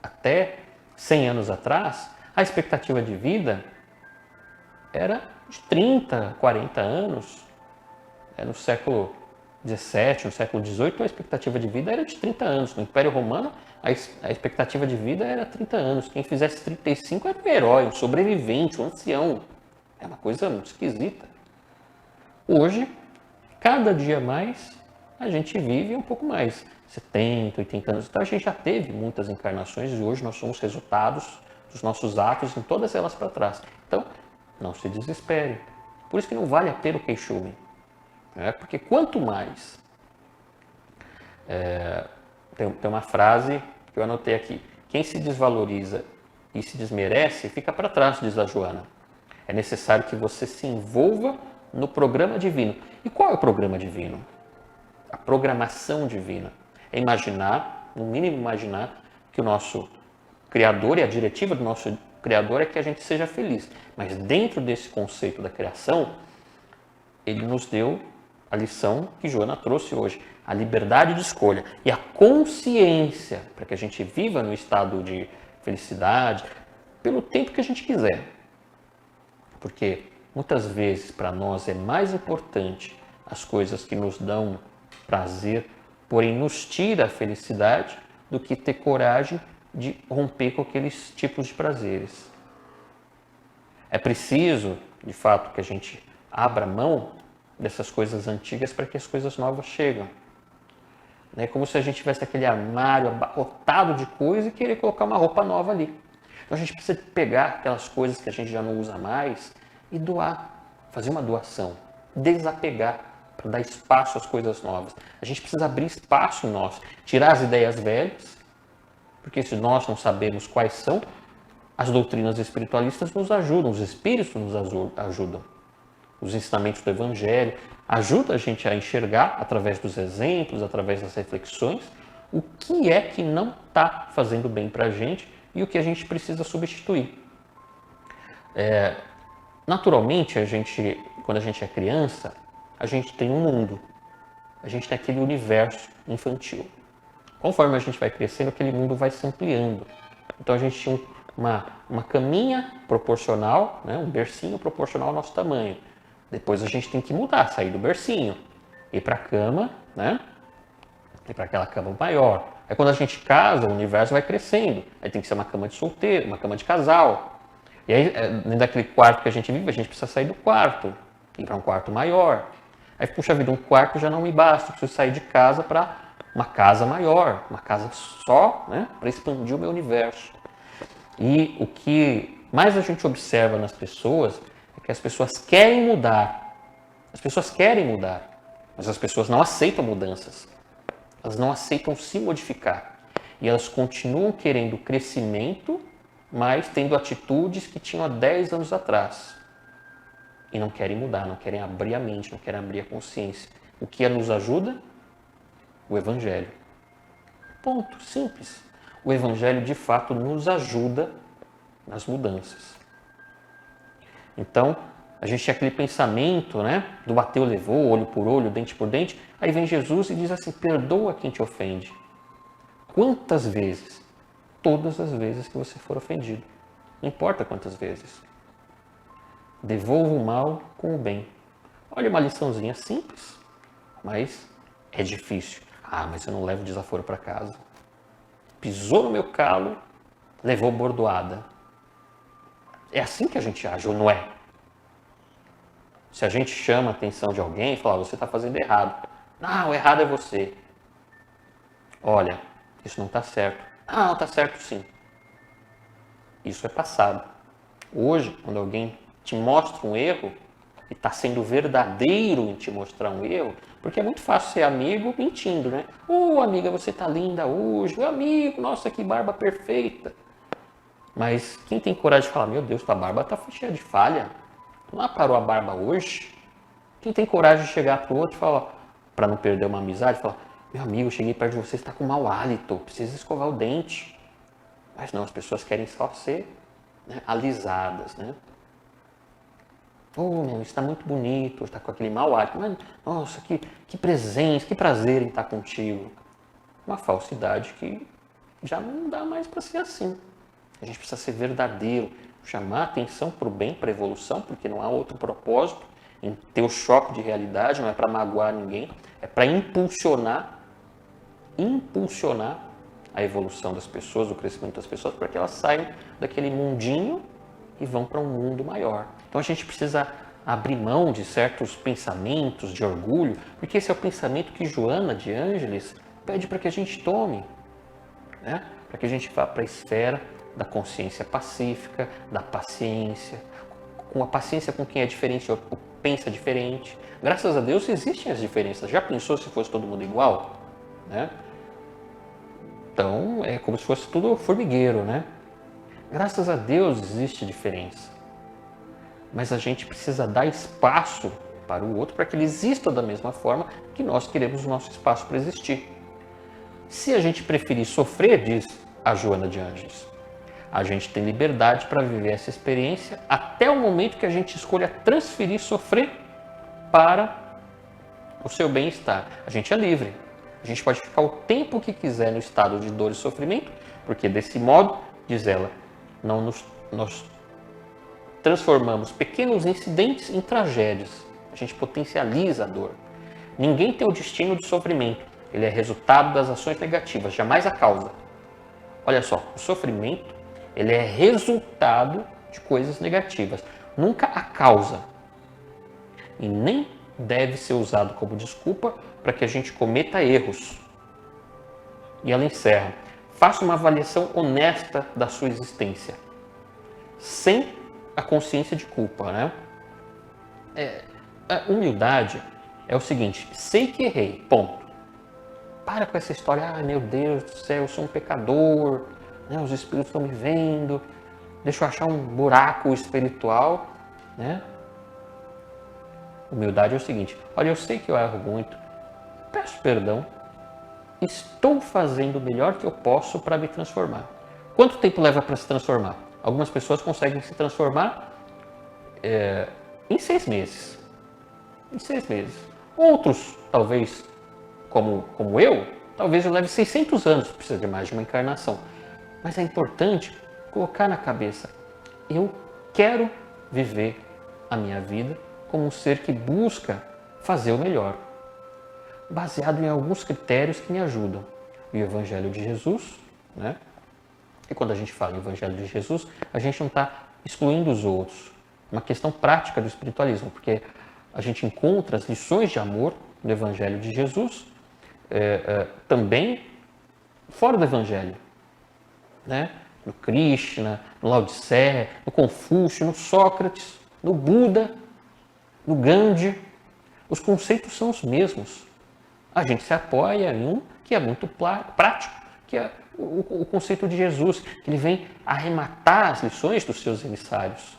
Até 100 anos atrás, a expectativa de vida era de 30, 40 anos. No século 17, no século 18, a expectativa de vida era de 30 anos. No Império Romano, a expectativa de vida era 30 anos. Quem fizesse 35 era um herói, um sobrevivente, um ancião. É uma coisa muito esquisita. Hoje, cada dia mais, a gente vive um pouco mais. 70, 80 anos. Então, a gente já teve muitas encarnações e hoje nós somos resultados dos nossos atos em todas elas para trás. Então, não se desespere. Por isso que não vale a pena o queixume. Porque quanto mais... Tem uma frase que eu anotei aqui. Quem se desvaloriza e se desmerece, fica para trás, diz a Joana. É necessário que você se envolva no programa divino. E qual é o programa divino? A programação divina. É imaginar, no mínimo imaginar, que o nosso Criador e a diretiva do nosso Criador é que a gente seja feliz. Mas dentro desse conceito da criação, ele nos deu a lição que Joana trouxe hoje, a liberdade de escolha e a consciência para que a gente viva no estado de felicidade pelo tempo que a gente quiser. Porque muitas vezes para nós é mais importante as coisas que nos dão prazer, porém nos tira a felicidade, do que ter coragem de romper com aqueles tipos de prazeres. É preciso, de fato, que a gente abra mão dessas coisas antigas para que as coisas novas cheguem. É como se a gente tivesse aquele armário abarrotado de coisa e querer colocar uma roupa nova ali. Então a gente precisa pegar aquelas coisas que a gente já não usa mais e doar, fazer uma doação, desapegar para dar espaço às coisas novas. A gente precisa abrir espaço em nós, tirar as ideias velhas, porque se nós não sabemos quais são, as doutrinas espiritualistas nos ajudam, os espíritos nos ajudam. Os ensinamentos do Evangelho ajudam a gente a enxergar, através dos exemplos, através das reflexões, o que é que não está fazendo bem para a gente e o que a gente precisa substituir. Naturalmente, quando a gente é criança, a gente tem um mundo, a gente tem aquele universo infantil. Conforme a gente vai crescendo, aquele mundo vai se ampliando. Então a gente tinha uma caminha proporcional, né, um bercinho proporcional ao nosso tamanho. Depois a gente tem que mudar, sair do bercinho, ir para a cama, né? Ir para aquela cama maior. Aí quando a gente casa, o universo vai crescendo. Aí tem que ser uma cama de solteiro, uma cama de casal. E aí, dentro daquele quarto que a gente vive, a gente precisa sair do quarto, ir para um quarto maior. Aí, puxa vida, um quarto já não me basta, eu preciso sair de casa para uma casa maior, uma casa só, né? Para expandir o meu universo. E o que mais a gente observa nas pessoas é que as pessoas querem mudar. As pessoas querem mudar, mas as pessoas não aceitam mudanças. Elas não aceitam se modificar. E elas continuam querendo crescimento, mas tendo atitudes que tinham há 10 anos atrás. E não querem mudar, não querem abrir a mente, não querem abrir a consciência. O que nos ajuda? O Evangelho. Ponto, simples. O Evangelho, de fato, nos ajuda nas mudanças. Então, a gente tinha aquele pensamento, né? Do bateu, levou, olho por olho, dente por dente. Aí vem Jesus e diz assim, perdoa quem te ofende. Quantas vezes? Todas as vezes que você for ofendido. Não importa quantas vezes. Devolva o mal com o bem. Olha uma liçãozinha simples, mas é difícil. Ah, mas eu não levo desaforo para casa. Pisou no meu calo, levou bordoada. É assim que a gente age, ou não é? Se a gente chama a atenção de alguém e fala, você está fazendo errado. Não, o errado é você. Olha, isso não está certo. Ah, não está certo sim. Isso é passado. Hoje, quando alguém te mostra um erro, e está sendo verdadeiro em te mostrar um erro, porque é muito fácil ser amigo mentindo, né? Ô, amiga, você tá linda hoje. Meu amigo, nossa, que barba perfeita. Mas quem tem coragem de falar, meu Deus, tua barba tá cheia de falha. Tu não aparou a barba hoje? Quem tem coragem de chegar pro outro e falar, para não perder uma amizade, falar, meu amigo, cheguei perto de você, está com mau hálito, precisa escovar o dente. Mas não, as pessoas querem só ser, né, alisadas, né? Oh, meu, está muito bonito, está com aquele mau hálito. Mas, nossa, que presença, que prazer em estar contigo. Uma falsidade que já não dá mais para ser assim. A gente precisa ser verdadeiro, chamar a atenção para o bem, para a evolução, porque não há outro propósito em ter o choque de realidade, não é para magoar ninguém, é para impulsionar a evolução das pessoas, o crescimento das pessoas, para que elas saiam daquele mundinho e vão para um mundo maior. Então a gente precisa abrir mão de certos pensamentos de orgulho, porque esse é o pensamento que Joana de Ângeles pede para que a gente tome, né? Para que a gente vá para a esfera da consciência pacífica, da paciência, com a paciência com quem é diferente ou pensa diferente. Graças a Deus existem as diferenças. Já pensou se fosse todo mundo igual? Né? Então é como se fosse tudo formigueiro, né? Graças a Deus existe diferença. Mas a gente precisa dar espaço para o outro para que ele exista da mesma forma que nós queremos o nosso espaço para existir. Se a gente preferir sofrer, diz a Joana de Ângeles, a gente tem liberdade para viver essa experiência até o momento que a gente escolha transferir sofrer para o seu bem-estar. A gente é livre. A gente pode ficar o tempo que quiser no estado de dor e sofrimento, porque desse modo, diz ela, nós transformamos pequenos incidentes em tragédias. A gente potencializa a dor. Ninguém tem o destino de sofrimento. Ele é resultado das ações negativas, jamais a causa. Olha só, o sofrimento ele é resultado de coisas negativas, nunca a causa. E nem deve ser usado como desculpa para que a gente cometa erros. E ela encerra. Faça uma avaliação honesta da sua existência, sem a consciência de culpa, né? A humildade é o seguinte, sei que errei, ponto. Para com essa história, meu Deus do céu, eu sou um pecador, né? Os espíritos estão me vendo, deixa eu achar um buraco espiritual, né? Humildade é o seguinte, olha, eu sei que eu erro muito, peço perdão, estou fazendo o melhor que eu posso para me transformar. Quanto tempo leva para se transformar? Algumas pessoas conseguem se transformar em 6 meses. Em 6 meses. Outros, talvez, como eu, talvez eu leve 600 anos, precisa de mais de uma encarnação. Mas é importante colocar na cabeça, eu quero viver a minha vida como um ser que busca fazer o melhor, baseado em alguns critérios que me ajudam. O Evangelho de Jesus, né? E quando a gente fala em Evangelho de Jesus, a gente não está excluindo os outros. Uma questão prática do espiritualismo, porque a gente encontra as lições de amor no Evangelho de Jesus, também fora do Evangelho, né? No Krishna, no Lao Tse, no Confúcio, no Sócrates, no Buda, no Gandhi. Os conceitos são os mesmos. A gente se apoia em um que é muito prático, que é o conceito de Jesus, que ele vem arrematar as lições dos seus emissários.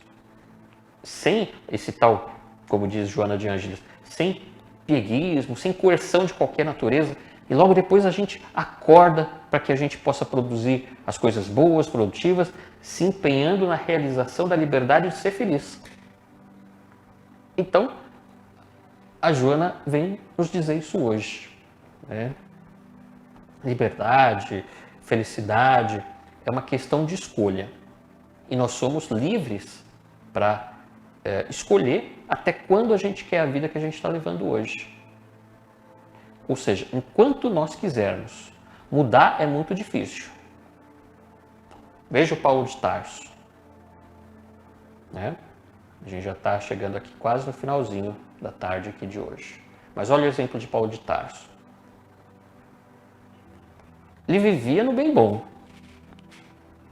Sem esse tal, como diz Joana de Ângeles, sem pieguismo, sem coerção de qualquer natureza. E logo depois a gente acorda para que a gente possa produzir as coisas boas, produtivas, se empenhando na realização da liberdade de ser feliz. Então, a Joana vem nos dizer isso hoje, né? Liberdade, felicidade, é uma questão de escolha. E nós somos livres para escolher até quando a gente quer a vida que a gente está levando hoje. Ou seja, enquanto nós quisermos. Mudar é muito difícil. Veja o Paulo de Tarso, né? A gente já está chegando aqui quase no finalzinho da tarde aqui de hoje. Mas olha o exemplo de Paulo de Tarso. Ele vivia no bem bom.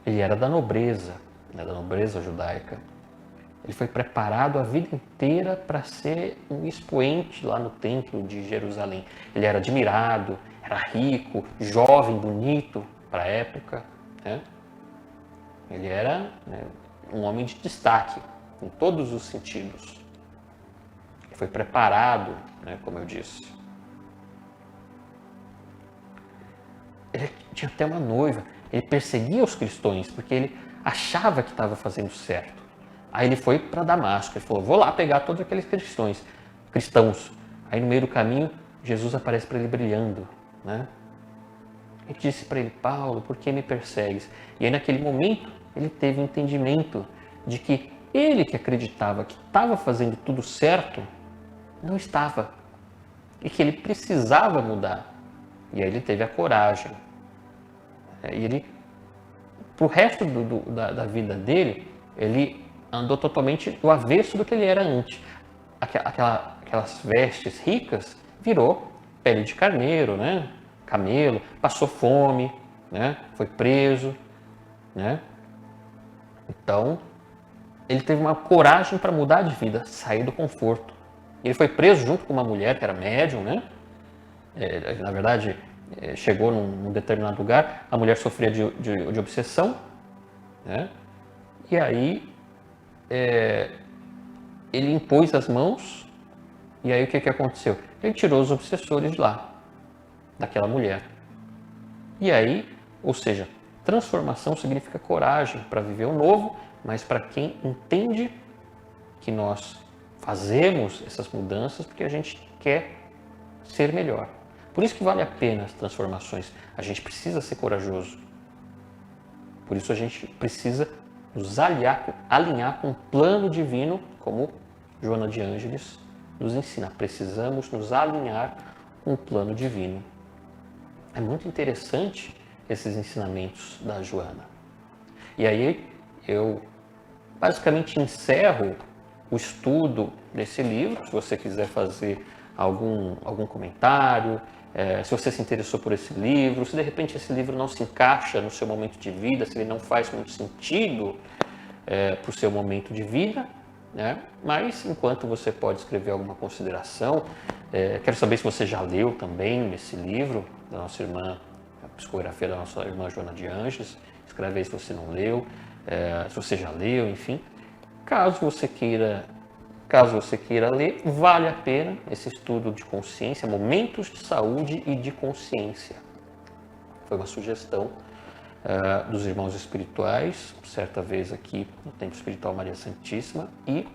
Ele era da nobreza, né, da nobreza judaica. Ele foi preparado a vida inteira para ser um expoente lá no templo de Jerusalém. Ele era admirado, era rico, jovem, bonito para a época, né? Ele era, né, um homem de destaque em todos os sentidos. Ele foi preparado, né, como eu disse. Ele tinha até uma noiva. Ele perseguia os cristãos porque ele achava que estava fazendo certo. Aí ele foi para Damasco. Ele falou: vou lá pegar todos aqueles cristãos. Aí no meio do caminho, Jesus aparece para ele brilhando, né? Ele disse para ele: Paulo, por que me persegues? E aí naquele momento ele teve entendimento de que ele que acreditava que estava fazendo tudo certo, não estava. E que ele precisava mudar. E aí ele teve a coragem. E ele, pro resto da vida dele, ele andou totalmente do avesso do que ele era antes. Aquelas vestes ricas virou pele de carneiro, né? Camelo, passou fome, né? Foi preso, né? Então, ele teve uma coragem para mudar de vida, sair do conforto. Ele foi preso junto com uma mulher que era médium, né? Na verdade, chegou num determinado lugar, a mulher sofria de obsessão, né? E aí ele impôs as mãos, e aí o que aconteceu? Ele tirou os obsessores de lá, daquela mulher. E aí, ou seja, transformação significa coragem para viver o novo, mas para quem entende que nós fazemos essas mudanças porque a gente quer ser melhor. Por isso que vale a pena as transformações. A gente precisa ser corajoso. Por isso a gente precisa nos alinhar com o plano divino, como Joana de Ângeles nos ensina. Precisamos nos alinhar com o plano divino. É muito interessante esses ensinamentos da Joana. E aí eu basicamente encerro o estudo desse livro. Se você quiser fazer algum comentário, se você se interessou por esse livro, se de repente esse livro não se encaixa no seu momento de vida, se ele não faz muito sentido para o seu momento de vida, né? Mas enquanto você pode escrever alguma consideração, quero saber se você já leu também esse livro da nossa irmã, a psicografia da nossa irmã Joana de Ângeles. Escreve aí se você não leu, se você já leu, enfim. Caso você queira ler, vale a pena esse estudo de consciência, momentos de saúde e de consciência. Foi uma sugestão dos irmãos espirituais, certa vez aqui no Templo Espiritual Maria Santíssima, e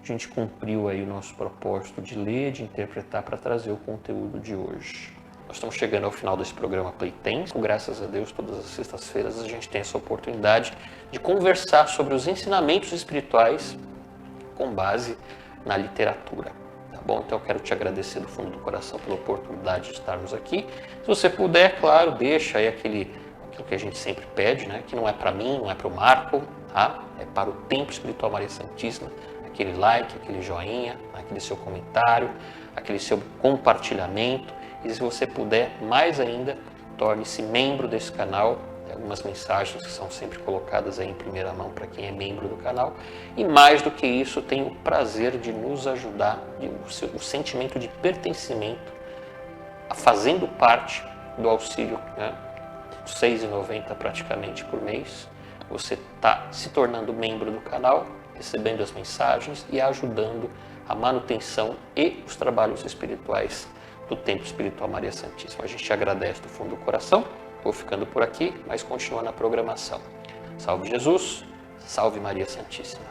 a gente cumpriu aí o nosso propósito de ler, de interpretar para trazer o conteúdo de hoje. Nós estamos chegando ao final desse programa Playtens. Graças a Deus, todas as sextas-feiras a gente tem essa oportunidade de conversar sobre os ensinamentos espirituais com base na literatura, tá bom? Então eu quero te agradecer do fundo do coração pela oportunidade de estarmos aqui. Se você puder, claro, deixa aí aquilo que a gente sempre pede, né? Que não é para mim, não é para o Marco, tá? É para o Templo Espiritual Maria Santíssima. Aquele like, aquele joinha, aquele seu comentário, aquele seu compartilhamento. E se você puder, mais ainda, torne-se membro desse canal. Tem algumas mensagens que são sempre colocadas aí em primeira mão para quem é membro do canal. E mais do que isso, tenho o prazer de nos ajudar, o sentimento de pertencimento, fazendo parte do auxílio, né? R$ 6,90 praticamente por mês. Você está se tornando membro do canal, recebendo as mensagens e ajudando a manutenção e os trabalhos espirituais do Templo Espiritual Maria Santíssima. A gente te agradece do fundo do coração. Vou ficando por aqui, mas continua na programação. Salve Jesus, salve Maria Santíssima.